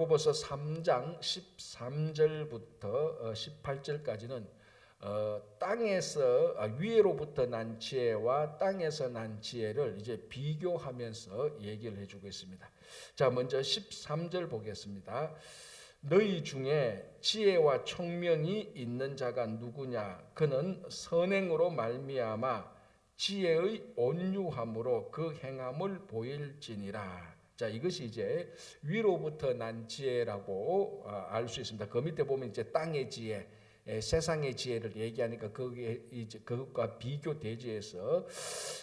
야고보서 3장 13절부터 18절까지는 땅에서 위로부터 난 지혜와 땅에서 난 지혜를 이제 비교하면서 얘기를 해주고 있습니다. 자, 먼저 13절 보겠습니다. 너희 중에 지혜와 총명이 있는 자가 누구냐? 그는 선행으로 말미암아 지혜의 온유함으로 그 행함을 보일지니라. 자, 이것이 이제 위로부터 난 지혜라고 알 수 있습니다. 그 밑에 보면 이제 땅의 지혜, 세상의 지혜를 얘기하니까 그게 이제 그것과 비교 대지해서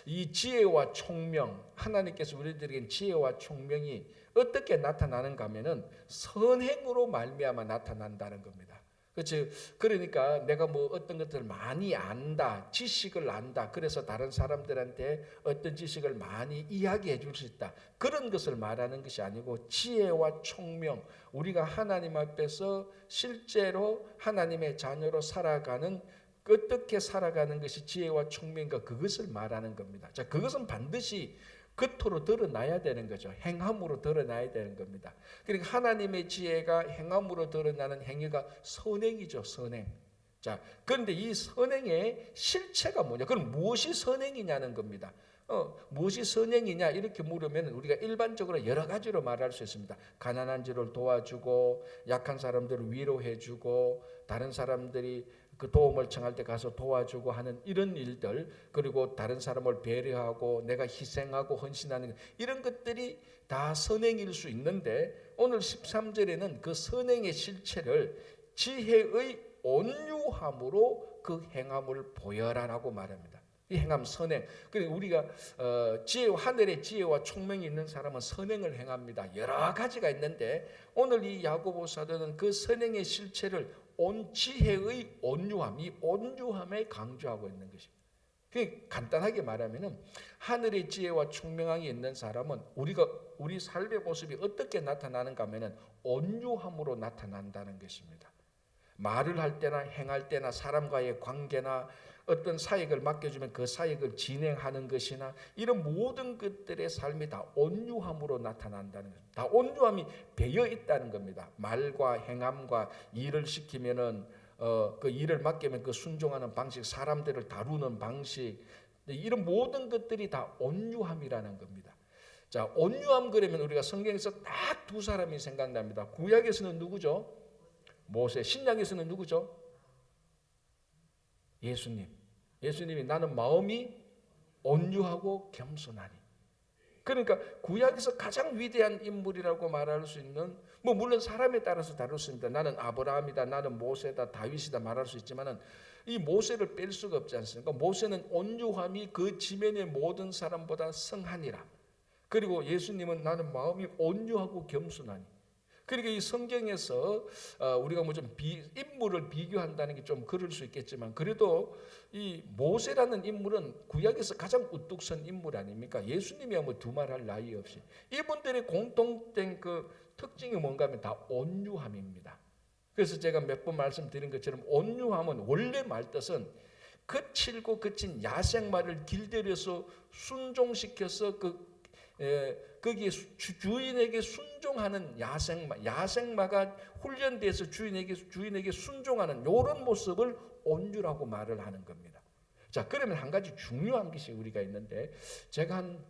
이 지혜와 총명, 하나님께서 우리들에게 지혜와 총명이 어떻게 나타나는가 하면은 선행으로 말미암아 나타난다는 겁니다. 그렇죠. 그러니까 내가 뭐 어떤 것들을 많이 안다, 지식을 안다. 그래서 다른 사람들한테 어떤 지식을 많이 이야기해 줄 수 있다. 그런 것을 말하는 것이 아니고 지혜와 총명, 우리가 하나님 앞에서 실제로 하나님의 자녀로 살아가는, 어떻게 살아가는 것이 지혜와 총명인가, 그것을 말하는 겁니다. 자, 그것은 반드시 겉으로 드러나야 되는 거죠. 행함으로 드러나야 되는 겁니다. 그러니까 하나님의 지혜가 행함으로 드러나는 행위가 선행이죠. 선행. 자, 그런데 이 선행의 실체가 뭐냐? 그럼 무엇이 선행이냐는 겁니다. 무엇이 선행이냐 이렇게 물으면 우리가 일반적으로 여러 가지로 말할 수 있습니다. 가난한 자를 도와주고, 약한 사람들을 위로해주고, 다른 사람들이 그 도움을 청할 때 가서 도와주고 하는 이런 일들, 그리고 다른 사람을 배려하고 내가 희생하고 헌신하는 이런 것들이 다 선행일 수 있는데, 오늘 13절에는 그 선행의 실체를 지혜의 온유함으로 그 행함을 보여라라고 말합니다. 이 행함, 선행. 그러니까 우리가 하늘의 지혜와 총명이 있는 사람은 선행을 행합니다. 여러 가지가 있는데 오늘 이 야고보 사도는 그 선행의 실체를 지혜의 온유함, 이 온유함에 강조하고 있는 것입니다. 간단하게 말하면은 하늘의 지혜와 총명함이 있는 사람은 우리 삶의 모습이 어떻게 나타나는가 하면은 온유함으로 나타난다는 것입니다. 말을 할 때나 행할 때나 사람과의 관계나 어떤 사역을 맡겨주면 그 사역을 진행하는 것이나 이런 모든 것들의 삶이 다 온유함으로 나타난다는 것입니다. 다 온유함이 배어 있다는 겁니다. 말과 행함과 일을 시키면은 그 일을 맡기면 그 순종하는 방식, 사람들을 다루는 방식, 이런 모든 것들이 다 온유함이라는 겁니다. 자, 온유함 그러면 우리가 성경에서 딱 두 사람이 생각납니다. 구약에서는 누구죠? 모세. 신약에서는 누구죠? 예수님. 예수님이 나는 마음이 온유하고 겸손하니. 그러니까 구약에서 가장 위대한 인물이라고 말할 수 있는, 뭐 물론 사람에 따라서 다룰 수 있습니다. 나는 아브라함이다, 나는 모세다, 다윗이다 말할 수 있지만은 이 모세를 뺄 수가 없지 않습니까? 모세는 온유함이 그 지면의 모든 사람보다 성하니라. 그리고 예수님은 나는 마음이 온유하고 겸손하니. 그러니까 이 성경에서 우리가 뭐 좀 인물을 비교한다는 게 좀 그럴 수 있겠지만, 그래도 이 모세라는 인물은 구약에서 가장 우뚝 선 인물 아닙니까? 예수님이야 뭐 두말할 나위 없이. 이분들의 공통된 그 특징이 뭔가 하면 다 온유함입니다. 그래서 제가 몇 번 말씀드린 것처럼 온유함은 원래 말뜻은 거칠고 거친 야생마를 길들여서 순종시켜서 거기에 주인에게 순종하는 야생마가 훈련돼서 주인에게 순종하는 이런 모습을 온유라고 말을 하는 겁니다. 자, 그러면 한 가지 중요한 것이 우리가 있는데, 제가 한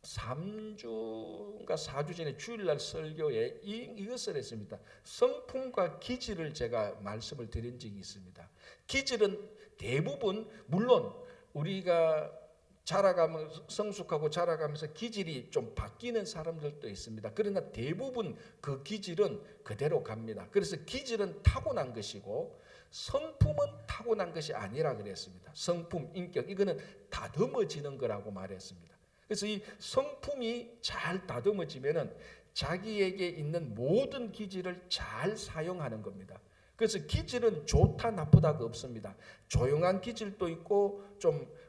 3주인가 4주 전에 주일날 설교에 이것을 했습니다. 성품과 기질을 제가 말씀을 드린 적이 있습니다. 기질은 대부분, 물론 우리가 자라가면서 성숙하고 자라가면서 기질이 좀 바뀌는 사람들도 있습니다. 그러나 대부분 그 기질은 그대로 갑니다. 그래서 기질은 타고난 것이고 성품은 타고난 것이 아니라 그랬습니다. 성품, 인격, 이거는 다듬어지는 거라고 말했습니다. 그래서 이 성품이 잘 다듬어지면은 자기에게 있는 모든 기질을 잘 사용하는 겁니다. 그래서 기질은 좋다 나쁘다가 없습니다. 조용한 기질도 있고 좀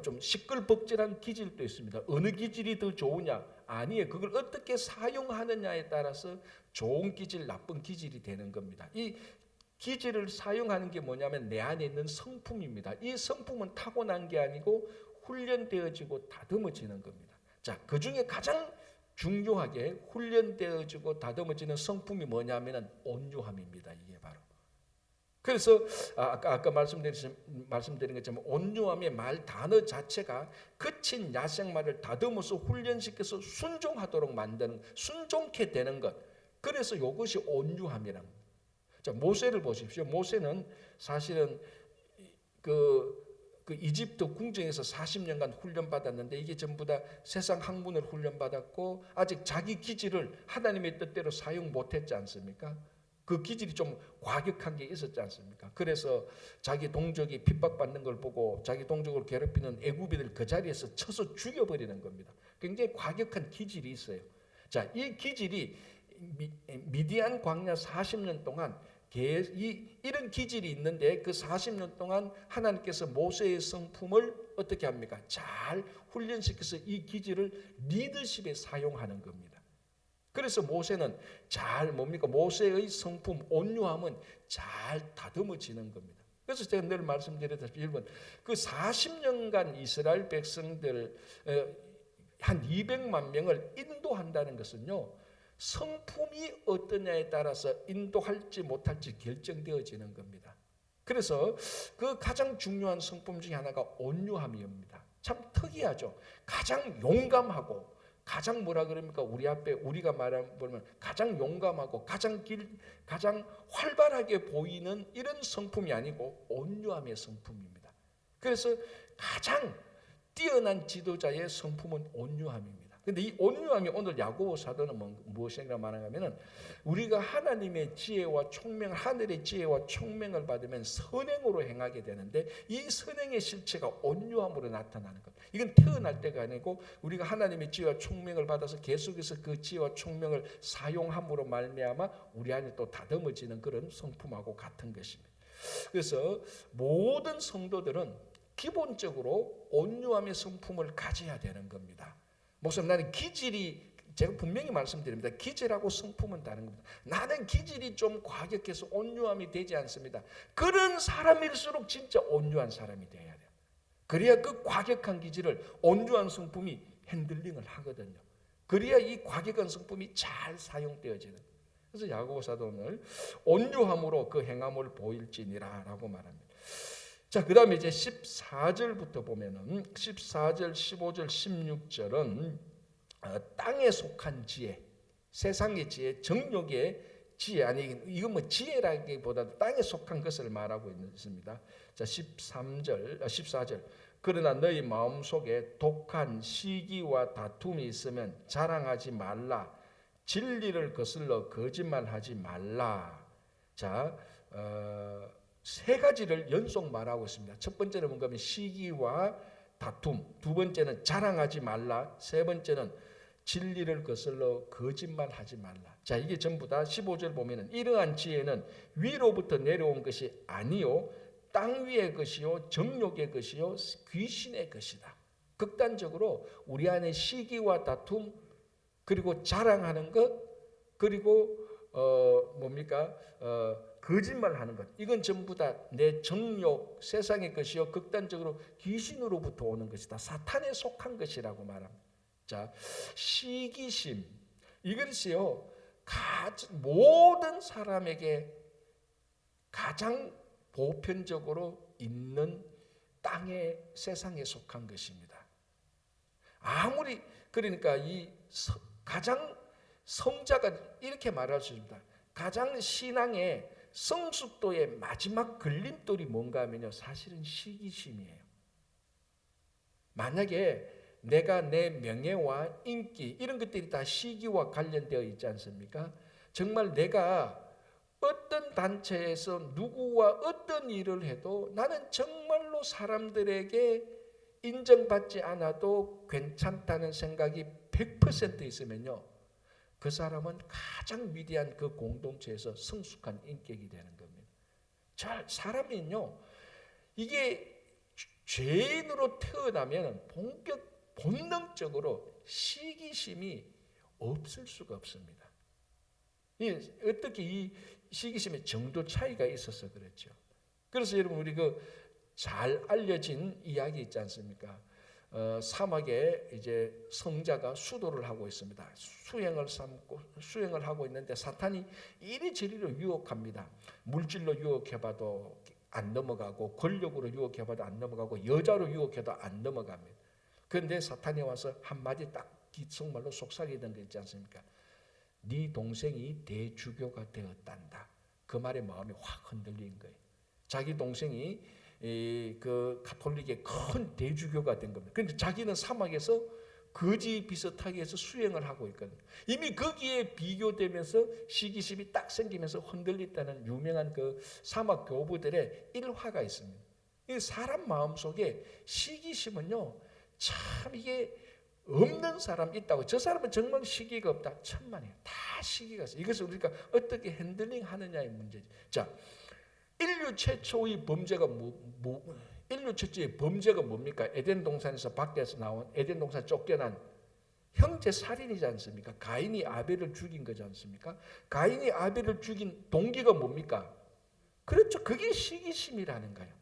좀 시끌벅적한 기질도 있습니다. 어느 기질이 더 좋으냐? 아니에요. 그걸 어떻게 사용하느냐에 따라서 좋은 기질, 나쁜 기질이 되는 겁니다. 이 기질을 사용하는 게 뭐냐면 내 안에 있는 성품입니다. 이 성품은 타고난 게 아니고 훈련되어지고 다듬어지는 겁니다. 자, 그 중에 가장 중요하게 훈련되어지고 다듬어지는 성품이 뭐냐면은 온유함입니다. 이게 바로. 그래서 아까 말씀드린 것처럼 온유함의 말 단어 자체가 거친 야생말을 다듬어서 훈련시켜서 순종하도록 만드는, 순종케 되는 것. 그래서 이것이 온유함이란. 자, 모세를 보십시오. 모세는 사실은 그 이집트 궁정에서 40년간 훈련받았는데 이게 전부 다 세상 학문을 훈련받았고 아직 자기 기질을 하나님의 뜻대로 사용 못했지 않습니까? 그 기질이 좀 과격한 게 있었지 않습니까? 그래서 자기 동족이 핍박받는 걸 보고 자기 동족을 괴롭히는 애굽인을 그 자리에서 쳐서 죽여버리는 겁니다. 굉장히 과격한 기질이 있어요. 자, 이 기질이 미디안 광야 40년 동안 이런 기질이 있는데 그 40년 동안 하나님께서 모세의 성품을 어떻게 합니까? 잘 훈련시켜서 이 기질을 리더십에 사용하는 겁니다. 그래서 모세는 모세의 성품 온유함은 잘 다듬어지는 겁니다. 그래서 제가 늘 말씀드렸다시피 여러분 그 40년간 이스라엘 백성들 한 200만 명을 인도한다는 것은요. 성품이 어떠냐에 따라서 인도할지 못할지 결정되어지는 겁니다. 그래서 그 가장 중요한 성품 중에 하나가 온유함입니다. 참 특이하죠. 가장 용감하고 가장 우리 앞에 우리가 말하면 가장 용감하고 가장 활발하게 보이는 이런 성품이 아니고 온유함의 성품입니다. 그래서 가장 뛰어난 지도자의 성품은 온유함입니다. 근데 이 온유함이 오늘 야고보 사도는 무엇이라 말하냐면은 우리가 하나님의 지혜와 총명, 하늘의 지혜와 총명을 받으면 선행으로 행하게 되는데 이 선행의 실체가 온유함으로 나타나는 것. 이건 태어날 때가 아니고 우리가 하나님의 지혜와 총명을 받아서 계속해서 그 지혜와 총명을 사용함으로 말미암아 우리 안에 또 다듬어지는 그런 성품하고 같은 것입니다. 그래서 모든 성도들은 기본적으로 온유함의 성품을 가져야 되는 겁니다. 목사님 나는 기질이 제가 분명히 말씀드립니다. 기질하고 성품은 다른 겁니다. 나는 기질이 좀 과격해서 온유함이 되지 않습니다. 그런 사람일수록 진짜 온유한 사람이 돼야 돼요. 그래야 그 과격한 기질을 온유한 성품이 핸들링을 하거든요. 그래야 이 과격한 성품이 잘 사용되어지는 거예요. 그래서 야고보 사도는 온유함으로 그 행함을 보일지니라 라고 말합니다. 자, 그 다음에 이제 14절부터 보면은 14절, 15절, 16절은 땅에 속한 지혜, 세상의 지혜, 정욕의 지혜, 아니 이건 뭐 지혜라기보다도 땅에 속한 것을 말하고 있습니다. 자, 14절. 그러나 너희 마음속에 독한 시기와 다툼이 있으면 자랑하지 말라. 진리를 거슬러 거짓말하지 말라. 자, 세 가지를 연속 말하고 있습니다. 첫 번째는 뭔가 하면 시기와 다툼, 두 번째는 자랑하지 말라, 세 번째는 진리를 거슬러 거짓말하지 말라. 자, 이게 전부 다 15절 보면은 이러한 지혜는 위로부터 내려온 것이 아니요 땅 위의 것이요 정욕의 것이요 귀신의 것이다. 극단적으로 우리 안에 시기와 다툼 그리고 자랑하는 것 그리고 거짓말하는 것. 이건 전부 다 내 정욕, 세상의 것이요 극단적으로 귀신으로부터 오는 것이다. 사탄에 속한 것이라고 말합니다. 자, 시기심. 이것이요 모든 사람에게 가장 보편적으로 있는 땅의 세상에 속한 것입니다. 아무리 그러니까 가장 성자가 이렇게 말할 수 있습니다. 가장 신앙의 성숙도의 마지막 걸림돌이 뭔가 하면요 사실은 시기심이에요. 만약에 내가 내 명예와 인기 이런 것들이 다 시기와 관련되어 있지 않습니까? 정말 내가 어떤 단체에서 누구와 어떤 일을 해도 나는 정말로 사람들에게 인정받지 않아도 괜찮다는 생각이 100% 있으면요 그 사람은 가장 위대한 그 공동체에서 성숙한 인격이 되는 겁니다. 사람은요, 이게 죄인으로 태어나면 본능적으로 시기심이 없을 수가 없습니다. 어떻게 이 시기심의 정도 차이가 있어서 그렇죠. 그래서 여러분 우리 잘 알려진 이야기 있지 않습니까? 사막에 이제 성자가 수도를 하고 있습니다. 수행을 하고 있는데 사탄이 이리저리로 유혹합니다. 물질로 유혹해봐도 안 넘어가고, 권력으로 유혹해봐도 안 넘어가고, 여자로 유혹해도 안 넘어갑니다. 그런데 사탄이 와서 한마디 딱 정말로 속삭이던 게 있지 않습니까? 네 동생이 대주교가 되었단다. 그 말에 마음이 확 흔들린 거예요. 자기 동생이 그 가톨릭의 큰 대주교가 된 겁니다. 그런데 자기는 사막에서 거지 비슷하게 해서 수행을 하고 있거든요. 이미 거기에 비교되면서 시기심이 딱 생기면서 흔들렸다는 유명한 그 사막 교부들의 일화가 있습니다. 이 사람 마음속에 시기심은요, 참 이게 없는 사람 있다고. 저 사람은 정말 시기가 없다. 천만에요. 다 시기가 있어요. 이것을 우리가 어떻게 핸들링 하느냐의 문제죠. 자, 인류 최초의 범죄가 인류 최초의 범죄가 뭡니까? 에덴 동산에서 밖에서 나온, 에덴 동산 쫓겨난 형제 살인이지 않습니까? 가인이 아벨을 죽인 거지 않습니까? 가인이 아벨을 죽인 동기가 뭡니까? 그렇죠. 그게 시기심이라는 거예요.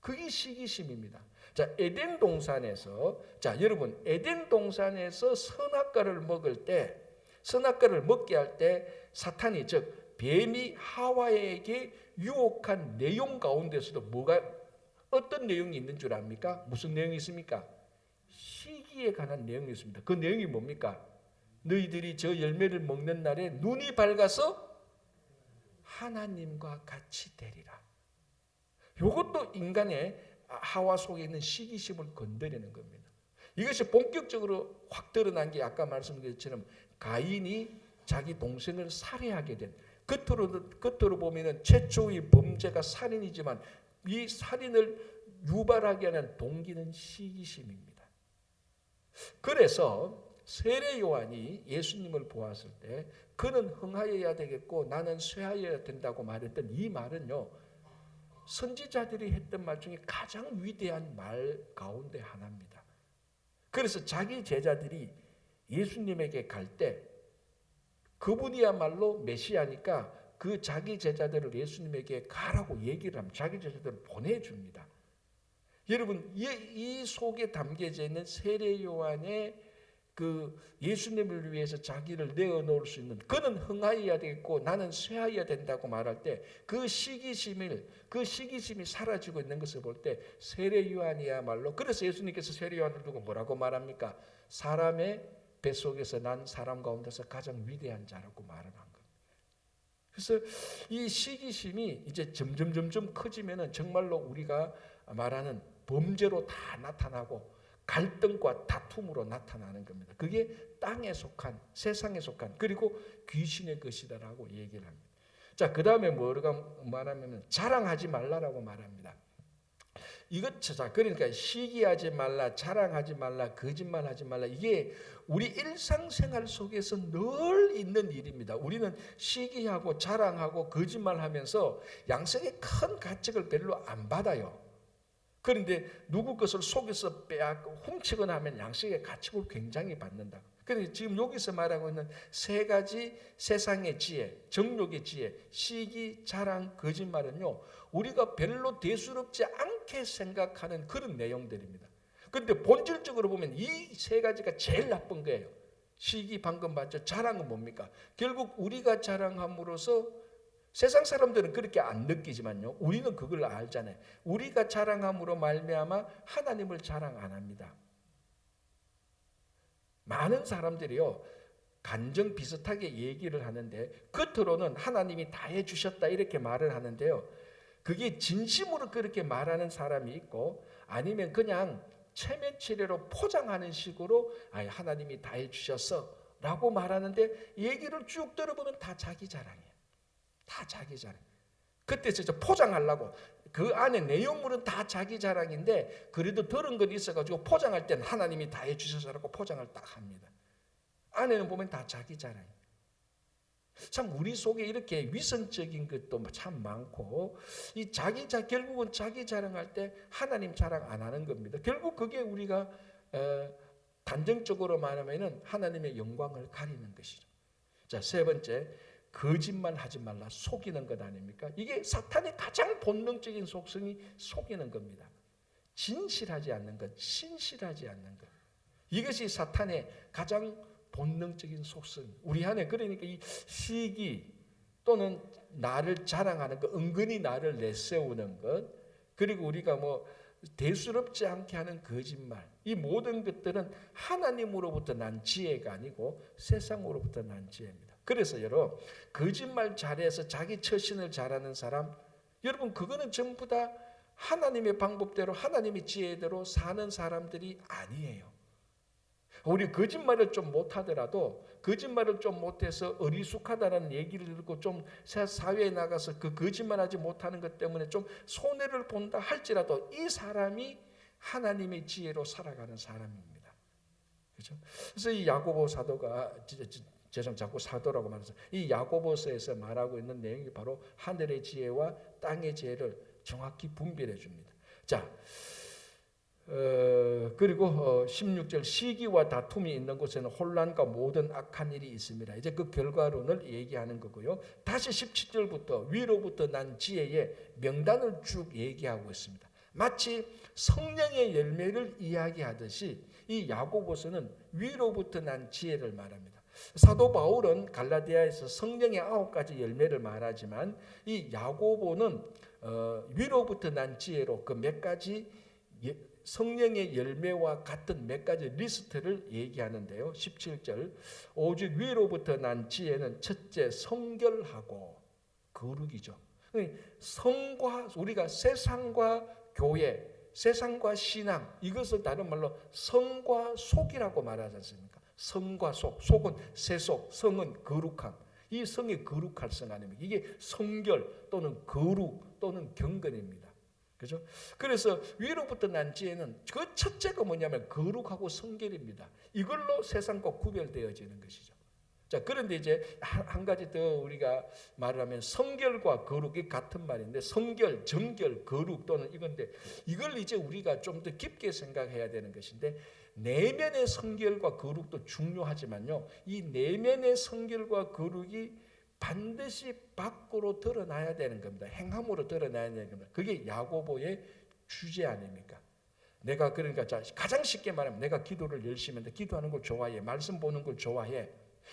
그게 시기심입니다. 자, 에덴 동산에서, 자, 여러분, 에덴 동산에서 선악과를 먹게 할 때 사탄이, 즉 뱀이 하와에게 유혹한 내용 가운데서도 어떤 내용이 있는 줄 압니까? 무슨 내용이 있습니까? 시기에 관한 내용이 있습니다. 그 내용이 뭡니까? 너희들이 저 열매를 먹는 날에 눈이 밝아서 하나님과 같이 되리라. 이것도 인간의 하와 속에 있는 시기심을 건드리는 겁니다. 이것이 본격적으로 확 드러난 게 아까 말씀드린 것처럼 가인이 자기 동생을 살해하게 된, 겉으로 보면은 최초의 범죄가 살인이지만 이 살인을 유발하게 하는 동기는 시기심입니다. 그래서 세례 요한이 예수님을 보았을 때 그는 흥하여야 되겠고 나는 쇠하여야 된다고 말했던 이 말은요, 선지자들이 했던 말 중에 가장 위대한 말 가운데 하나입니다. 그래서 자기 제자들이 예수님에게 갈 때 그분이야말로 메시아니까 그 자기 제자들을 예수님에게 가라고 얘기를 하면 자기 제자들을 보내줍니다. 여러분, 이 속에 담겨져 있는 세례 요한의 그 예수님을 위해서 자기를 내어놓을 수 있는, 그는 흥하여야 되겠고 나는 쇠하여야 된다고 말할 때 그 시기심이 사라지고 있는 것을 볼 때 세례 요한이야말로, 그래서 예수님께서 세례 요한을 두고 뭐라고 말합니까? 사람의 뱃속에서 난 사람 가운데서 가장 위대한 자라고 말을 한 겁니다. 그래서 이 시기심이 이제 점점 커지면은 정말로 우리가 말하는 범죄로 다 나타나고 갈등과 다툼으로 나타나는 겁니다. 그게 땅에 속한, 세상에 속한, 그리고 귀신의 것이다라고 얘기를 합니다. 자, 그 다음에 뭐라고 말하면 자랑하지 말라라고 말합니다. 자, 그러니까 시기하지 말라, 자랑하지 말라, 거짓말하지 말라, 이게 우리 일상생활 속에서 늘 있는 일입니다. 우리는 시기하고 자랑하고 거짓말하면서 양성의 큰 가책을 별로 안 받아요. 그런데 누구 것을 속여서 빼앗고 훔치거나 하면 양식의 가책을 굉장히 받는다. 그런데 지금 여기서 말하고 있는 세 가지 세상의 지혜, 정욕의 지혜, 시기, 자랑, 거짓말은요, 우리가 별로 대수롭지 않게 생각하는 그런 내용들입니다. 그런데 본질적으로 보면 이 세 가지가 제일 나쁜 거예요. 시기 방금 봤죠? 자랑은 뭡니까? 결국 우리가 자랑함으로써 세상 사람들은 그렇게 안 느끼지만요, 우리는 그걸 알잖아요. 우리가 자랑함으로 말미암아 하나님을 자랑 안 합니다. 많은 사람들이요, 간정 비슷하게 얘기를 하는데 겉으로는 하나님이 다 해주셨다 이렇게 말을 하는데요, 그게 진심으로 그렇게 말하는 사람이 있고 아니면 그냥 체면치레로 포장하는 식으로 하나님이 다 해주셨어 라고 말하는데 얘기를 쭉 들어보면 다 자기 자랑이에요. 다 자기 자랑. 그때 진짜 포장하려고 그 안에 내용물은 다 자기 자랑인데 그래도 들은 건 있어가지고 포장할 때는 하나님이 다 해주셔서라고 포장을 딱 합니다. 안에는 보면 다 자기 자랑이에요. 참 우리 속에 이렇게 위선적인 것도 참 많고 이 결국은 자기 자랑할 때 하나님 자랑 안 하는 겁니다. 결국 그게 우리가 단정적으로 말하면 하나님의 영광을 가리는 것이죠. 자, 세 번째, 거짓말하지 말라, 속이는 것 아닙니까? 이게 사탄의 가장 본능적인 속성이 속이는 겁니다. 진실하지 않는 것, 신실하지 않는 것. 이것이 사탄의 가장 본능적인 속성. 우리 안에 그러니까 이 시기 또는 나를 자랑하는 것, 은근히 나를 내세우는 것, 그리고 우리가 뭐 대수롭지 않게 하는 거짓말, 이 모든 것들은 하나님으로부터 난 지혜가 아니고 세상으로부터 난 지혜입니다. 그래서 여러분, 거짓말 잘해서 자기 처신을 잘하는 사람, 여러분 그거는 전부 다 하나님의 방법대로 하나님의 지혜대로 사는 사람들이 아니에요. 우리 거짓말을 좀 못하더라도 거짓말을 좀 못해서 어리숙하다는 얘기를 듣고 좀 사회에 나가서 그 거짓말하지 못하는 것 때문에 좀 손해를 본다 할지라도 이 사람이 하나님의 지혜로 살아가는 사람입니다. 그렇죠? 그래서 이 야고보 사도가 죄송 자꾸 사도라고 말해서 이 야고보서에서 말하고 있는 내용이 바로 하늘의 지혜와 땅의 지혜를 정확히 분별해 줍니다. 자, 그리고 16절 시기와 다툼이 있는 곳에는 혼란과 모든 악한 일이 있습니다. 이제 그 결과론을 얘기하는 거고요. 다시 17절부터 위로부터 난 지혜의 명단을 쭉 얘기하고 있습니다. 마치 성령의 열매를 이야기하듯이 이 야고보서는 위로부터 난 지혜를 말합니다. 사도 바울은 갈라디아에서 성령의 9가지 열매를 말하지만 이 야고보는 위로부터 난 지혜로 그 몇 가지 성령의 열매와 같은 몇 가지 리스트를 얘기하는데요. 17절 오직 위로부터 난 지혜는 첫째 성결하고 거룩이죠. 성과 우리가 세상과 교회, 세상과 신앙 이것을 다른 말로 성과 속이라고 말하지 않습니까? 성과 속, 속은 세속, 성은 거룩함. 이 성이 거룩할 성 아닙니까? 이게 성결 또는 거룩 또는 경건입니다. 그죠? 그래서 위로부터 난 지혜는 그 첫째가 뭐냐면 거룩하고 성결입니다. 이걸로 세상과 구별되어지는 것이죠. 자, 그런데 이제 한 가지 더 우리가 말을 하면 성결과 거룩이 같은 말인데 성결, 정결, 거룩 또는 이건데 이걸 이제 우리가 좀 더 깊게 생각해야 되는 것인데 내면의 성결과 거룩도 중요하지만요. 이 내면의 성결과 거룩이 반드시 밖으로 드러나야 되는 겁니다. 행함으로 드러나야 되는 겁니다. 그게 야고보의 주제 아닙니까? 내가 그러니까 가장 쉽게 말하면 내가 기도를 열심히 한다. 기도하는 걸 좋아해. 말씀 보는 걸 좋아해.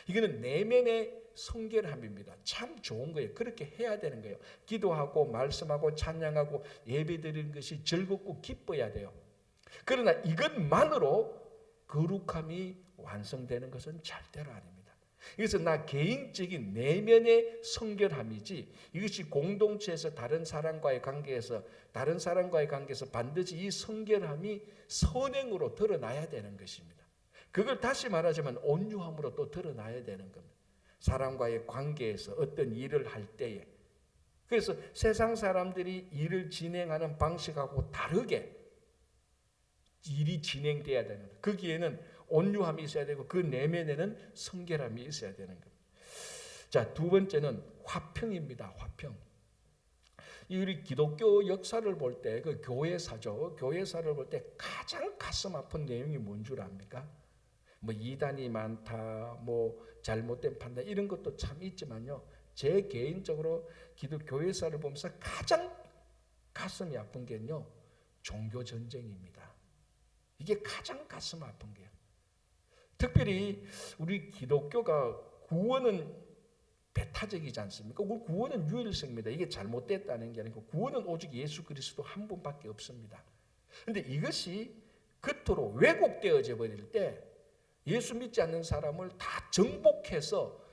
이거는 내면의 성결함입니다. 참 좋은 거예요. 그렇게 해야 되는 거예요. 기도하고 말씀하고 찬양하고 예배드리는 것이 즐겁고 기뻐야 돼요. 그러나 이것만으로 거룩함이 완성되는 것은 절대로 아닙니다. 그래서 나 개인적인 내면의 성결함이지 이것이 공동체에서 다른 사람과의 관계에서 반드시 이 성결함이 선행으로 드러나야 되는 것입니다. 그걸 다시 말하자면 온유함으로 또 드러나야 되는 겁니다. 사람과의 관계에서 어떤 일을 할 때에 그래서 세상 사람들이 일을 진행하는 방식하고 다르게 일이 진행돼야 됩니다. 거기에는 온유함이 있어야 되고 그 내면에는 성결함이 있어야 되는 겁니다. 자, 두 번째는 화평입니다. 화평. 우리 기독교 역사를 볼 때 그 교회사죠. 교회사를 볼 때 가장 가슴 아픈 내용이 뭔 줄 압니까? 뭐 이단이 많다, 뭐 잘못된 판단 이런 것도 참 있지만요. 제 개인적으로 교회사를 보면서 가장 가슴이 아픈 게요. 종교 전쟁입니다. 이게 가장 가슴 아픈 게요. 특별히 우리 기독교가 구원은 배타적이지 않습니까? 구원은 유일성입니다. 이게 잘못됐다는 게 아니고 구원은 오직 예수 그리스도 한 분밖에 없습니다. 그런데 이것이 겉으로 왜곡되어져 버릴 때 예수 믿지 않는 사람을 다 정복해서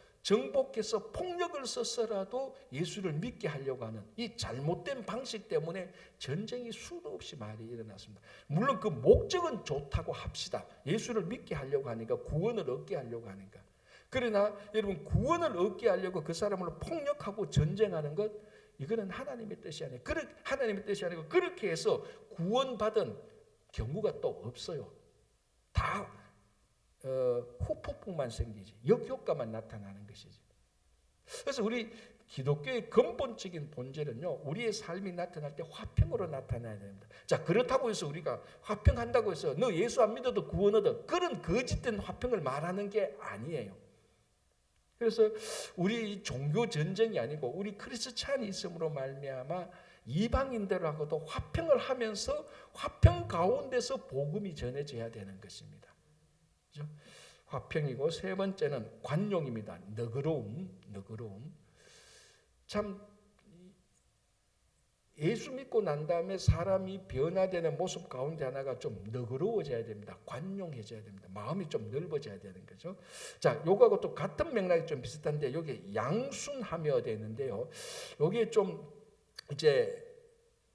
폭력을 써서라도 예수를 믿게 하려고 하는 이 잘못된 방식 때문에 전쟁이 수도 없이 많이 일어났습니다. 물론 그 목적은 좋다고 합시다. 예수를 믿게 하려고 하니까 구원을 얻게 하려고 하니까. 그러나 여러분 구원을 얻게 하려고 그 사람을 폭력하고 전쟁하는 것 이거는 하나님의 뜻이 아니에요. 하나님의 뜻이 아니고 그렇게 해서 구원받은 경우가 또 없어요. 다 후폭풍만 생기지 역효과만 나타나는 것이지. 그래서 우리 기독교의 근본적인 본질은요, 우리의 삶이 나타날 때 화평으로 나타나야 됩니다. 자, 그렇다고 해서 우리가 화평한다고 해서 너 예수 안 믿어도 구원 얻어 그런 거짓된 화평을 말하는 게 아니에요. 그래서 우리 종교 전쟁이 아니고 우리 크리스찬이 있음으로 말미암아 이방인들하고도 화평을 하면서 화평 가운데서 복음이 전해져야 되는 것입니다. 그렇죠? 화평이고 세 번째는 관용입니다. 너그러움. 참 예수 믿고 난 다음에 사람이 변화되는 모습 가운데 하나가 좀 너그러워져야 됩니다. 관용해져야 됩니다. 마음이 좀 넓어져야 되는 거죠. 자, 요거하고 또 같은 맥락이 좀 비슷한데 여기 양순하며 되는데요. 여기에 좀 이제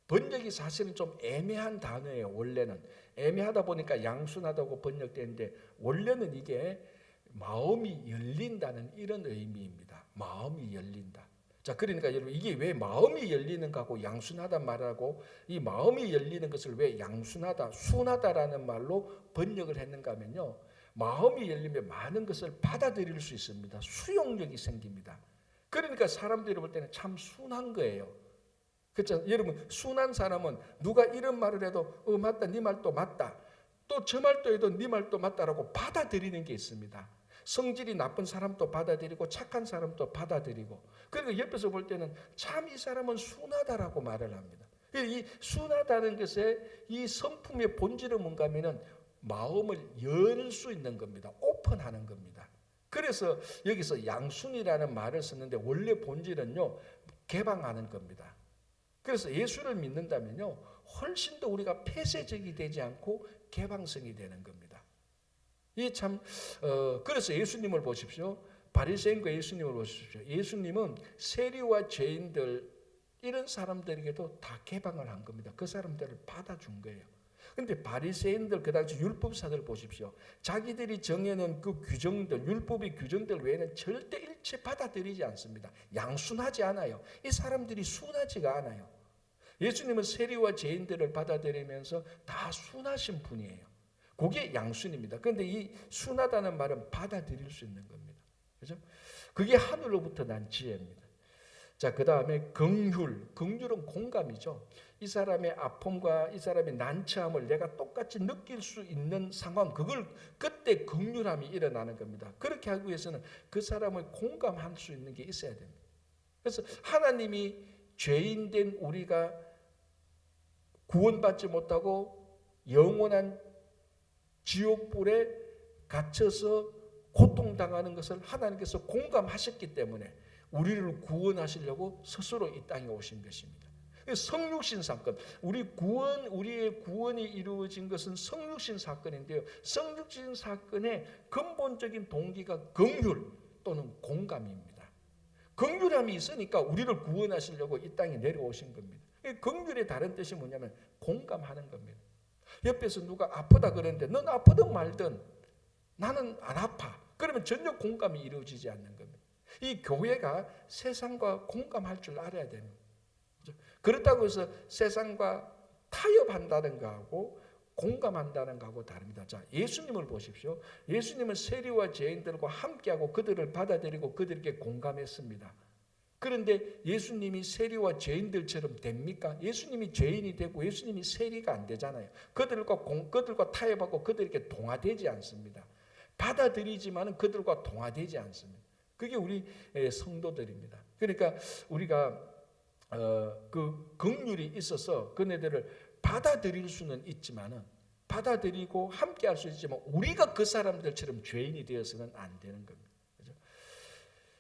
번역이 사실은 좀 애매한 단어예요. 원래는 애매하다 보니까 양순하다고 번역되는데 원래는 이게 마음이 열린다는 이런 의미입니다. 마음이 열린다. 자, 그러니까 여러분 이게 왜 마음이 열리는가 하고 양순하다 말하고 이 마음이 열리는 것을 왜 양순하다, 순하다라는 말로 번역을 했는가 하면요. 마음이 열리면 많은 것을 받아들일 수 있습니다. 수용력이 생깁니다. 그러니까 사람들이 볼 때는 참 순한 거예요. 그렇죠? 여러분 순한 사람은 누가 이런 말을 해도 맞다, 네 말도 맞다. 또 저 말도 해도 네 말도 맞다라고 받아들이는 게 있습니다. 성질이 나쁜 사람도 받아들이고 착한 사람도 받아들이고 그러니까 옆에서 볼 때는 참 이 사람은 순하다라고 말을 합니다. 이 순하다는 것에 이 성품의 본질은 뭔가 하면은 마음을 열 수 있는 겁니다. 오픈하는 겁니다. 그래서 여기서 양순이라는 말을 썼는데 원래 본질은요 개방하는 겁니다. 그래서 예수를 믿는다면요 훨씬 더 우리가 폐쇄적이 되지 않고 개방성이 되는 겁니다. 이 참 그래서 예수님을 보십시오. 바리새인과 예수님을 보십시오. 예수님은 세리와 죄인들 이런 사람들에게도 다 개방을 한 겁니다. 그 사람들을 받아준 거예요. 그런데 바리새인들 그 당시 율법사들 보십시오. 자기들이 정해놓은 그 규정들, 율법의 규정들 외에는 절대 일체 받아들이지 않습니다. 양순하지 않아요. 이 사람들이 순하지가 않아요. 예수님은 세리와 죄인들을 받아들이면서 다 순하신 분이에요. 그게 양순입니다. 그런데 이 순하다는 말은 받아들일 수 있는 겁니다. 그죠? 그게 하늘로부터 난 지혜입니다. 자, 그 다음에 긍휼은 공감이죠. 이 사람의 아픔과 이 사람의 난처함을 내가 똑같이 느낄 수 있는 상황, 그때 긍휼함이 일어나는 겁니다. 그렇게 하기 위해서는 그 사람을 공감할 수 있는 게 있어야 됩니다. 그래서 하나님이 죄인된 우리가 구원받지 못하고 영원한 지옥불에 갇혀서 고통당하는 것을 하나님께서 공감하셨기 때문에 우리를 구원하시려고 스스로 이 땅에 오신 것입니다. 성육신 사건, 우리의 구원이 이루어진 것은 성육신 사건인데요. 성육신 사건의 근본적인 동기가 긍휼 또는 공감입니다. 긍휼함이 있으니까 우리를 구원하시려고 이 땅에 내려오신 겁니다. 긍휼의 다른 뜻이 뭐냐면 공감하는 겁니다. 옆에서 누가 아프다 그러는데 넌 아프든 말든 나는 안 아파. 그러면 전혀 공감이 이루어지지 않는 겁니다. 이 교회가 세상과 공감할 줄 알아야 되는 거죠. 그렇다고 해서 세상과 타협한다는 거하고 공감한다는 거하고 다릅니다. 자, 예수님을 보십시오. 예수님은 세리와 죄인들과 함께하고 그들을 받아들이고 그들에게 공감했습니다. 그런데 예수님이 세리와 죄인들처럼 됩니까? 예수님이 죄인이 되고 예수님이 세리가 안 되잖아요. 그들과 타협하고 그들에게 동화되지 않습니다. 받아들이지만은 그들과 동화되지 않습니다. 그게 우리 성도들입니다. 그러니까 우리가 그 긍휼이 있어서 그네들을 받아들일 수는 있지만은 받아들이고 함께할 수 있지만 우리가 그 사람들처럼 죄인이 되어서는 안 되는 겁니다.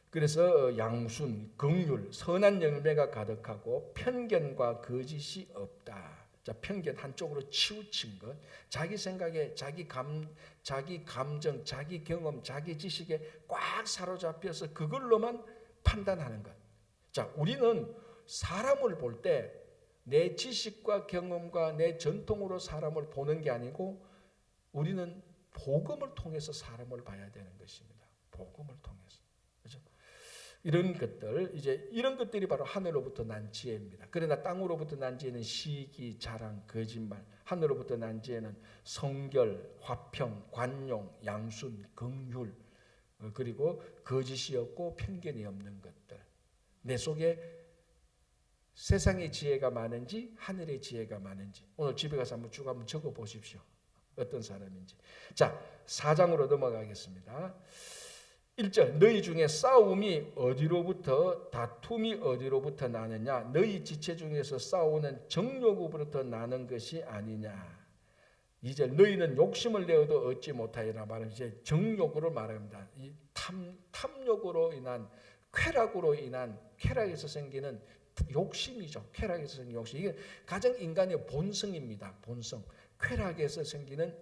그래서 양순, 긍휼, 선한 열매가 가득하고 편견과 거짓이 없다. 자, 편견 한쪽으로 치우친 것, 자기 생각에, 자기 감정, 자기 경험, 자기 지식에 꽉 사로잡혀서 그걸로만 판단하는 것. 자, 우리는 사람을 볼 때 내 지식과 경험과 내 전통으로 사람을 보는 게 아니고 우리는 복음을 통해서 사람을 봐야 되는 것입니다. 복음을 통해서. 그렇죠? 이런 것들이 바로 하늘로부터 난 지혜입니다. 그러나 땅으로부터 난 지혜는 시기, 자랑, 거짓말. 하늘로부터 난 지혜는 성결, 화평, 관용, 양순, 긍휼, 그리고 거짓이 없고 편견이 없는 것들. 내 속에 세상의 지혜가 많은지 하늘의 지혜가 많은지 오늘 집에 가서 한번 적어 보십시오. 어떤 사람인지. 자, 4장으로 넘어가겠습니다. 1절 너희 중에 싸움이 어디로부터 다툼이 어디로부터 나느냐 너희 지체 중에서 싸우는 정욕으로부터 나는 것이 아니냐. 2절 너희는 욕심을 내어도 얻지 못하리라 말은 이제 정욕으로 말합니다. 이 탐욕으로 인한 쾌락으로 인한 쾌락에서 생기는 욕심이죠. 쾌락에서 생기는 욕심. 이게 가장 인간의 본성입니다. 본성. 쾌락에서 생기는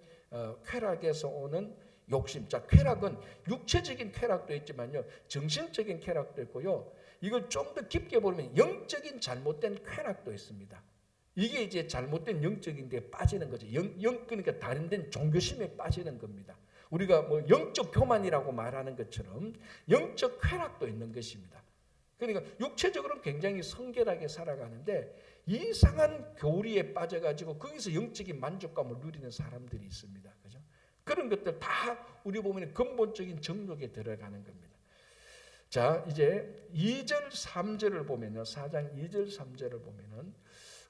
쾌락에서 오는 욕심. 자, 쾌락은 육체적인 쾌락도 있지만요, 정신적인 쾌락도 있고요. 이걸 좀 더 깊게 보면 영적인 잘못된 쾌락도 있습니다. 이게 이제 잘못된 영적인 데 빠지는 거죠. 그러니까 다른 데는 종교심에 빠지는 겁니다. 우리가 뭐 영적 교만이라고 말하는 것처럼 영적 쾌락도 있는 것입니다. 그러니까 육체적으로는 굉장히 성결하게 살아가는데 이상한 교리에 빠져가지고 거기서 영적인 만족감을 누리는 사람들이 있습니다. 그죠? 그런 것들 다 우리 보면 근본적인 정욕에 들어가는 겁니다. 자, 이제 2절 3절을 보면요. 4장 2절 3절을 보면은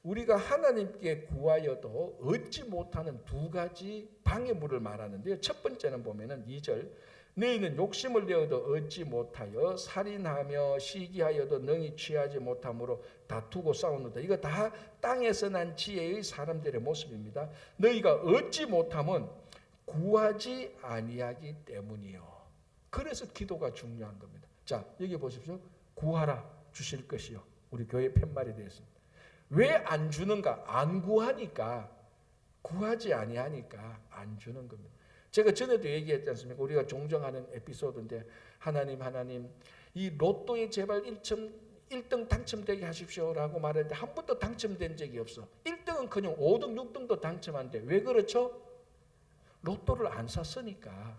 우리가 하나님께 구하여도 얻지 못하는 두 가지 방해물을 말하는데요. 첫 번째는 보면은 2절 너희는 욕심을 내어도 얻지 못하여 살인하며 시기하여도 능히 취하지 못함으로 다투고 싸우는다. 이거 다 땅에서 난 지혜의 사람들의 모습입니다. 너희가 얻지 못함은 구하지 아니하기 때문이요. 그래서 기도가 중요한 겁니다. 자, 여기 보십시오. 구하라 주실 것이요. 우리 교회 팻말이 되었습니다. 왜 안 주는가? 안 구하니까. 구하지 아니하니까 안 주는 겁니다. 제가 전에도 얘기했지 않습니까? 우리가 종종 하는 에피소드인데 하나님 이 로또에 제발 1등 당첨되게 하십시오라고 말했는데 한 번도 당첨된 적이 없어. 1등은 그냥 5등 6등도 당첨한데 왜 그렇죠? 로또를 안 샀으니까.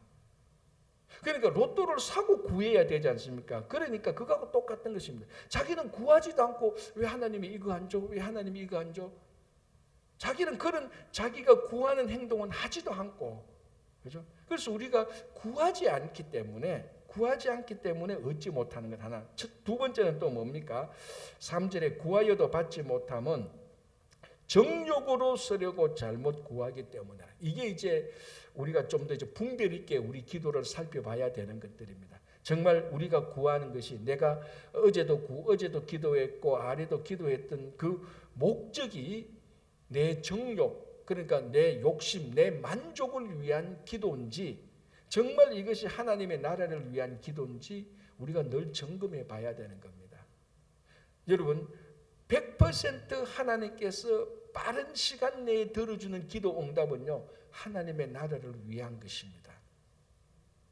그러니까 로또를 사고 구해야 되지 않습니까? 그러니까 그거하고 똑같은 것입니다. 자기는 구하지도 않고 왜 하나님이 이거 안 줘? 왜 하나님이 이거 안 줘? 자기는 그런 자기가 구하는 행동은 하지도 않고, 그죠? 그래서 우리가 구하지 않기 때문에 얻지 못하는 것 하나. 두 번째는 또 뭡니까? 3절에 구하여도 받지 못함은 정욕으로 쓰려고 잘못 구하기 때문에. 이게 이제 우리가 좀 더 이제 분별 있게 우리 기도를 살펴봐야 되는 것들입니다. 정말 우리가 구하는 것이 내가 어제도 기도했고 아래도 기도했던 그 목적이 내 정욕, 그러니까 내 욕심, 내 만족을 위한 기도인지 정말 이것이 하나님의 나라를 위한 기도인지 우리가 늘 점검해 봐야 되는 겁니다. 여러분 100% 하나님께서 빠른 시간 내에 들어주는 기도 응답은요 하나님의 나라를 위한 것입니다.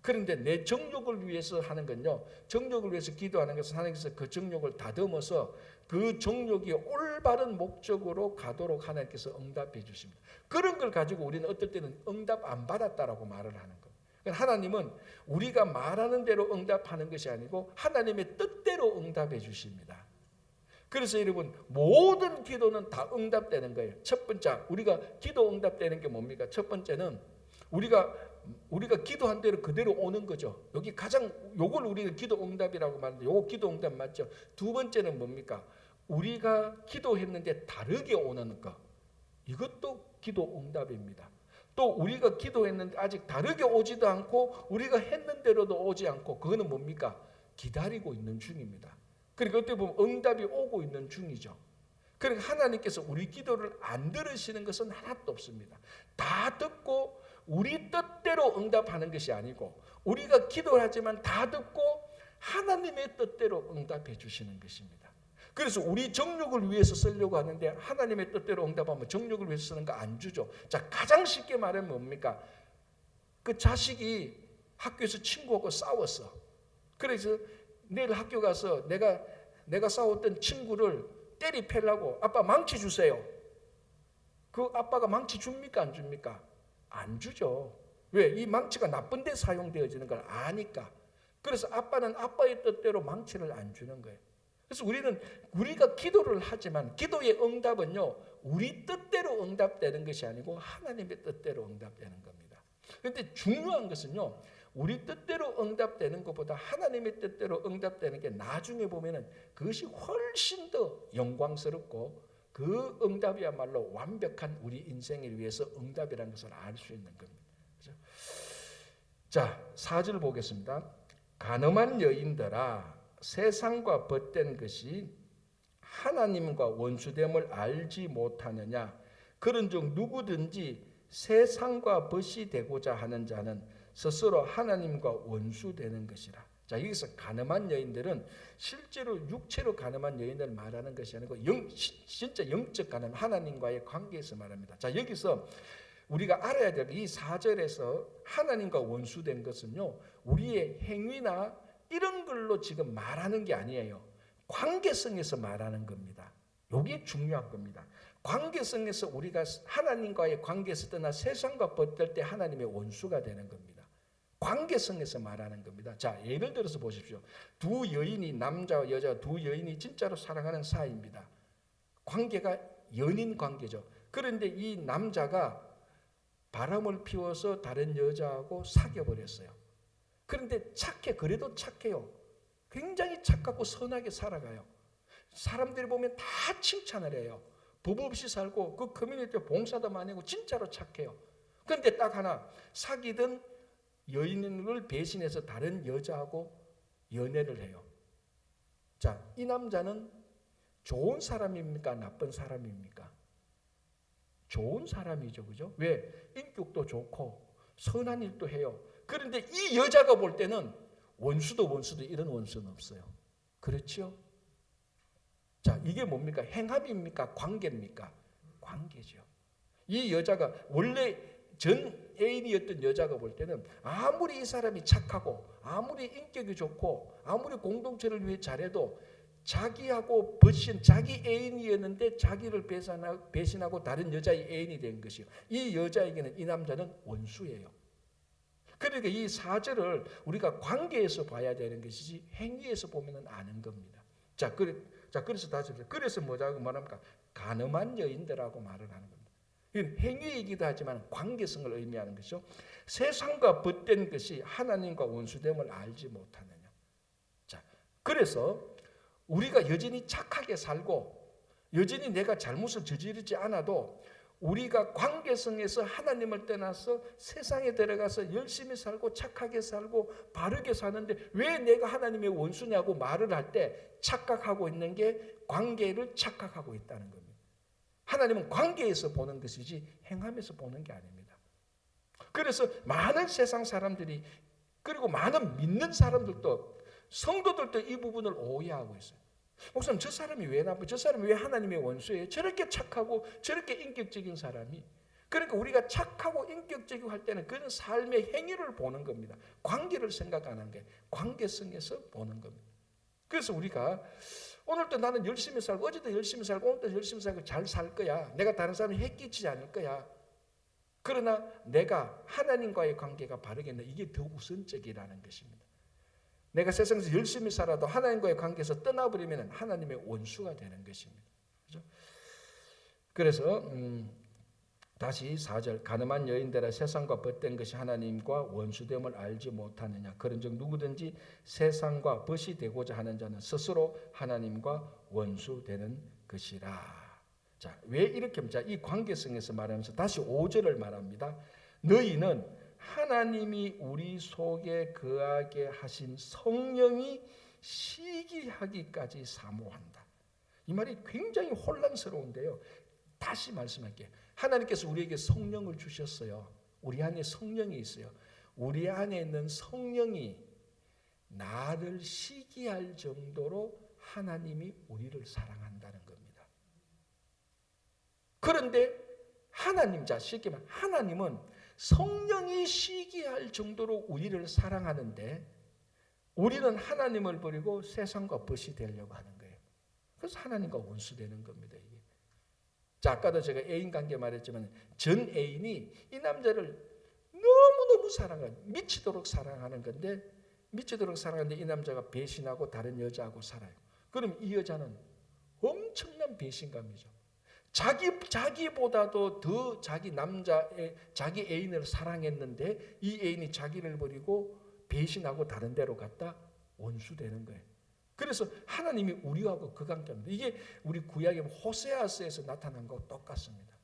그런데 내 정욕을 위해서 하는 건요, 정욕을 위해서 기도하는 것은 하나님께서 그 정욕을 다듬어서 그 정욕이 올바른 목적으로 가도록 하나님께서 응답해 주십니다. 그런 걸 가지고 우리는 어떨 때는 응답 안 받았다라고 말을 하는 거예요. 하나님은 우리가 말하는 대로 응답하는 것이 아니고 하나님의 뜻대로 응답해 주십니다. 그래서 여러분 모든 기도는 다 응답되는 거예요. 첫 번째 우리가 기도 응답되는 게 뭡니까? 첫 번째는 우리가 기도한 대로 그대로 오는 거죠. 여기 가장 요걸 우리가 기도 응답이라고 말하는데 요거 기도 응답 맞죠? 두 번째는 뭡니까? 우리가 기도했는데 다르게 오는 거. 이것도 기도 응답입니다. 또 우리가 기도했는데 아직 다르게 오지도 않고 우리가 했는 대로도 오지 않고 그거는 뭡니까? 기다리고 있는 중입니다. 그러니까 어떻게 보면 응답이 오고 있는 중이죠. 그러니까 하나님께서 우리 기도를 안 들으시는 것은 하나도 없습니다. 다 듣고 우리 뜻대로 응답하는 것이 아니고 우리가 기도를 하지만 다 듣고 하나님의 뜻대로 응답해 주시는 것입니다. 그래서 우리 정욕을 위해서 쓰려고 하는데 하나님의 뜻대로 응답하면 정욕을 위해서 쓰는 거 안 주죠. 자, 가장 쉽게 말하면 뭡니까? 그 자식이 학교에서 친구하고 싸웠어. 그래서 내일 학교 가서 내가 싸웠던 친구를 때리 패려고 아빠 망치 주세요. 그 아빠가 망치 줍니까 안 줍니까? 안 주죠. 왜? 이 망치가 나쁜 데 사용되어지는 걸 아니까. 그래서 아빠는 아빠의 뜻대로 망치를 안 주는 거예요. 그래서 우리가 기도를 하지만 기도의 응답은요 우리 뜻대로 응답되는 것이 아니고 하나님의 뜻대로 응답되는 겁니다. 그런데 중요한 것은요 우리 뜻대로 응답되는 것보다 하나님의 뜻대로 응답되는 게 나중에 보면은 그것이 훨씬 더 영광스럽고 그 응답이야말로 완벽한 우리 인생을 위해서 응답이라는 것을 알 수 있는 겁니다. 그렇죠? 자, 4절 보겠습니다. 간음한 여인들아, 세상과 벗된 것이 하나님과 원수됨을 알지 못하느냐. 그런즉 누구든지 세상과 벗이 되고자 하는 자는 스스로 하나님과 원수되는 것이라. 자, 여기서 간음한 여인들은 실제로 육체로 간음한 여인들을 말하는 것이 아니고 진짜 영적 간음, 하나님과의 관계에서 말합니다. 자, 여기서 우리가 알아야 될 이 4절에서 하나님과 원수된 것은요, 우리의 행위나 이런 걸로 지금 말하는 게 아니에요. 관계성에서 말하는 겁니다. 이게 중요한 겁니다. 관계성에서 우리가 하나님과의 관계에서 떠나 세상과 벗될 때 하나님의 원수가 되는 겁니다. 관계성에서 말하는 겁니다. 자, 예를 들어서 보십시오. 두 여인이, 남자와 여자 두 여인이 진짜로 사랑하는 사이입니다. 관계가 연인 관계죠. 그런데 이 남자가 바람을 피워서 다른 여자하고 사귀어버렸어요. 그런데 그래도 착해요. 굉장히 착하고 선하게 살아가요. 사람들이 보면 다 칭찬을 해요. 법 없이 살고 그 커뮤니티 봉사도 많이 하고 진짜로 착해요. 그런데 딱 하나, 사귀던 여인을 배신해서 다른 여자하고 연애를 해요. 자, 이 남자는 좋은 사람입니까? 나쁜 사람입니까? 좋은 사람이죠. 그죠? 왜? 인격도 좋고 선한 일도 해요. 그런데 이 여자가 볼 때는 원수도 이런 원수는 없어요. 그렇죠? 자, 이게 뭡니까? 행함입니까? 관계입니까? 관계죠. 이 여자가 원래 전 애인이었던 여자가 볼 때는 아무리 이 사람이 착하고 아무리 인격이 좋고 아무리 공동체를 위해 잘해도 자기하고 자기 애인이었는데 자기를 배신하고 다른 여자의 애인이 된 것이요. 이 여자에게는 이 남자는 원수예요. 그러니까 이 4절을 우리가 관계에서 봐야 되는 것이지 행위에서 보면은 아는 겁니다. 그래서 다시 그래서 뭐라고 말합니까? 간음한 여인들하고 말을 하는 겁니다. 이건 행위이기도 하지만 관계성을 의미하는 것이죠. 세상과 벗된 것이 하나님과 원수됨을 알지 못하느냐. 자, 그래서 우리가 여전히 착하게 살고 여전히 내가 잘못을 저지르지 않아도 우리가 관계성에서 하나님을 떠나서 세상에 들어가서 열심히 살고 착하게 살고 바르게 사는데 왜 내가 하나님의 원수냐고 말을 할 때 착각하고 있는 게 관계를 착각하고 있다는 겁니다. 하나님은 관계에서 보는 것이지 행함에서 보는 게 아닙니다. 그래서 많은 세상 사람들이 그리고 많은 믿는 사람들도 성도들도 이 부분을 오해하고 있어요. 목사님, 저 사람이 왜 나쁘? 저 사람이 왜 하나님의 원수예요? 저렇게 착하고 저렇게 인격적인 사람이. 그러니까 우리가 착하고 인격적이고 할 때는 그런 삶의 행위를 보는 겁니다. 관계를 생각 안 하는 게 관계성에서 보는 겁니다. 그래서 우리가 오늘도 나는 열심히 살고 어제도 열심히 살고 오늘도 열심히 살고 잘 살 거야. 내가 다른 사람이 해끼지 않을 거야. 그러나 내가 하나님과의 관계가 바르겠나? 이게 더 우선적이라는 것입니다. 내가 세상에서 열심히 살아도 하나님과의 관계에서 떠나버리면 하나님의 원수가 되는 것입니다. 그렇죠? 그래서 다시 4절, 간음한 여인들아, 세상과 벗된 것이 하나님과 원수됨을 알지 못하느냐. 그런즉 누구든지 세상과 벗이 되고자 하는 자는 스스로 하나님과 원수되는 것이라. 자, 왜 이렇게 자, 이 관계성에서 말하면서 다시 5절을 말합니다. 너희는 하나님이 우리 속에 거하게 하신 성령이 시기하기까지 사모한다. 이 말이 굉장히 혼란스러운데요. 다시 말씀할게요. 하나님께서 우리에게 성령을 주셨어요. 우리 안에 성령이 있어요. 우리 안에 있는 성령이 나를 시기할 정도로 하나님이 우리를 사랑한다는 겁니다. 그런데 하나님, 쉽게 말하면 하나님은 성령이 시기할 정도로 우리를 사랑하는데 우리는 하나님을 버리고 세상과 벗이 되려고 하는 거예요. 그래서 하나님과 원수되는 겁니다. 이게. 자, 아까도 제가 애인 관계 말했지만 전 애인이 이 남자를 너무너무 미치도록 사랑하는 건데 이 남자가 배신하고 다른 여자하고 살아요. 그럼 이 여자는 엄청난 배신감이죠. 자기보다도 더 자기 애인을 사랑했는데 이 애인이 자기를 버리고 배신하고 다른 데로 갔다 원수되는 거예요. 그래서 하나님이 우리하고 그 관계입니다. 이게 우리 구약의 호세아서에서 나타난 것과 똑같습니다.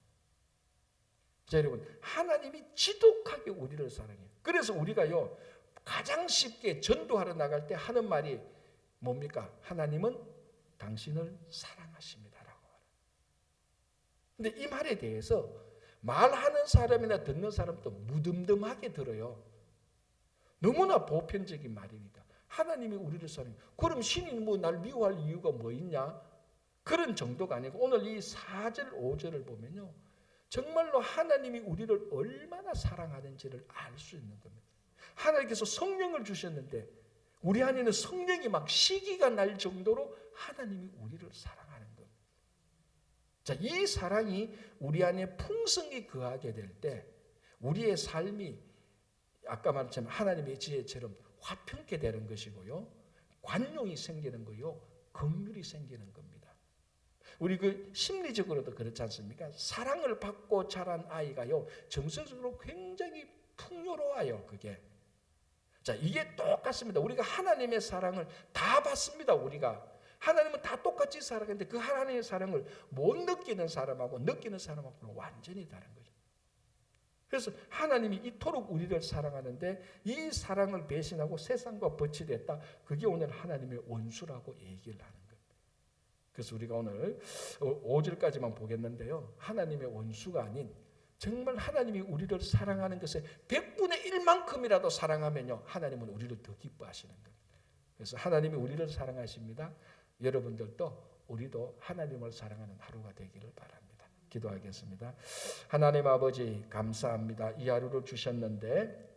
자, 여러분, 하나님이 지독하게 우리를 사랑해요. 그래서 우리가요, 가장 쉽게 전도하러 나갈 때 하는 말이 뭡니까? 하나님은 당신을 사랑하십니다라고. 근데 이 말에 대해서 말하는 사람이나 듣는 사람도 무덤덤하게 들어요. 너무나 보편적인 말이니까. 하나님이 우리를 사랑해. 그럼 신이 뭐 날 미워할 이유가 뭐 있냐? 그런 정도가 아니고 오늘 이 4절 5절을 보면요, 정말로 하나님이 우리를 얼마나 사랑하는지를 알 수 있는 겁니다. 하나님께서 성령을 주셨는데 우리 안에는 성령이 막 시기가 날 정도로 하나님이 우리를 사랑하는 겁니다. 자, 이 사랑이 우리 안에 풍성히 거하게 될 때 우리의 삶이 아까 말했지만 하나님의 지혜처럼 화평케 되는 것이고요, 관용이 생기는 거요, 긍휼이 생기는 겁니다. 우리 그 심리적으로도 그렇지 않습니까? 사랑을 받고 자란 아이가요, 정서적으로 굉장히 풍요로워요. 그게. 자, 이게 똑같습니다. 우리가 하나님의 사랑을 다 받습니다. 우리가 하나님은 다 똑같이 사랑하는데 그 하나님의 사랑을 못 느끼는 사람하고 느끼는 사람하고는 완전히 다른 거죠. 그래서 하나님이 이토록 우리를 사랑하는데 이 사랑을 배신하고 세상과 버치됐다. 그게 오늘 하나님의 원수라고 얘기를 하는 거예요. 그래서 우리가 오늘 5절까지만 보겠는데요, 하나님의 원수가 아닌 정말 하나님이 우리를 사랑하는 것에 100분의 1만큼이라도 사랑하면요, 하나님은 우리를 더 기뻐하시는 거예요. 그래서 하나님이 우리를 사랑하십니다. 여러분들도 우리도 하나님을 사랑하는 하루가 되기를 바랍니다. 기도하겠습니다. 하나님 아버지, 감사합니다. 이 하루를 주셨는데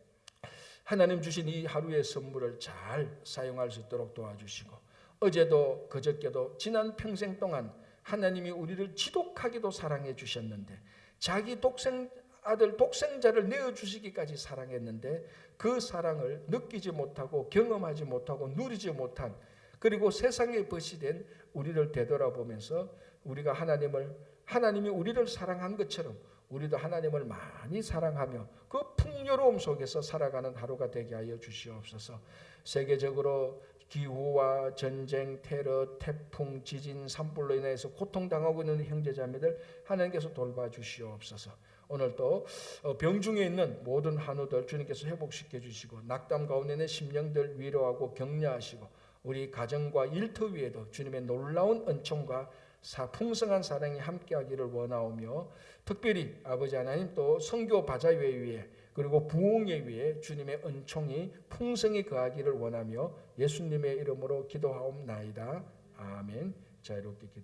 하나님 주신 이 하루의 선물을 잘 사용할 수 있도록 도와주시고, 어제도 그저께도 지난 평생 동안 하나님이 우리를 지독하게도 사랑해 주셨는데 자기 아들 독생자를 내어주시기까지 사랑했는데 그 사랑을 느끼지 못하고 경험하지 못하고 누리지 못한, 그리고 세상에 버시된 우리를 되돌아보면서 우리가 하나님이 우리를 사랑한 것처럼 우리도 하나님을 많이 사랑하며 그 풍요로움 속에서 살아가는 하루가 되게 하여 주시옵소서. 세계적으로 기후와 전쟁, 테러, 태풍, 지진, 산불로 인해서 고통당하고 있는 형제자매들 하나님께서 돌봐주시옵소서. 오늘도 병중에 있는 모든 한우들 주님께서 회복시켜 주시고, 낙담 가운데 있는 심령들 위로하고 격려하시고, 우리 가정과 일터 위에도 주님의 놀라운 은총과 풍성한 사랑이 함께하기를 원하오며, 특별히 아버지 하나님 또 선교 바자회 위에 그리고 부흥회 위에 주님의 은총이 풍성히 거하기를 원하며 예수님의 이름으로 기도하옵나이다. 아멘. 자유롭게 기도.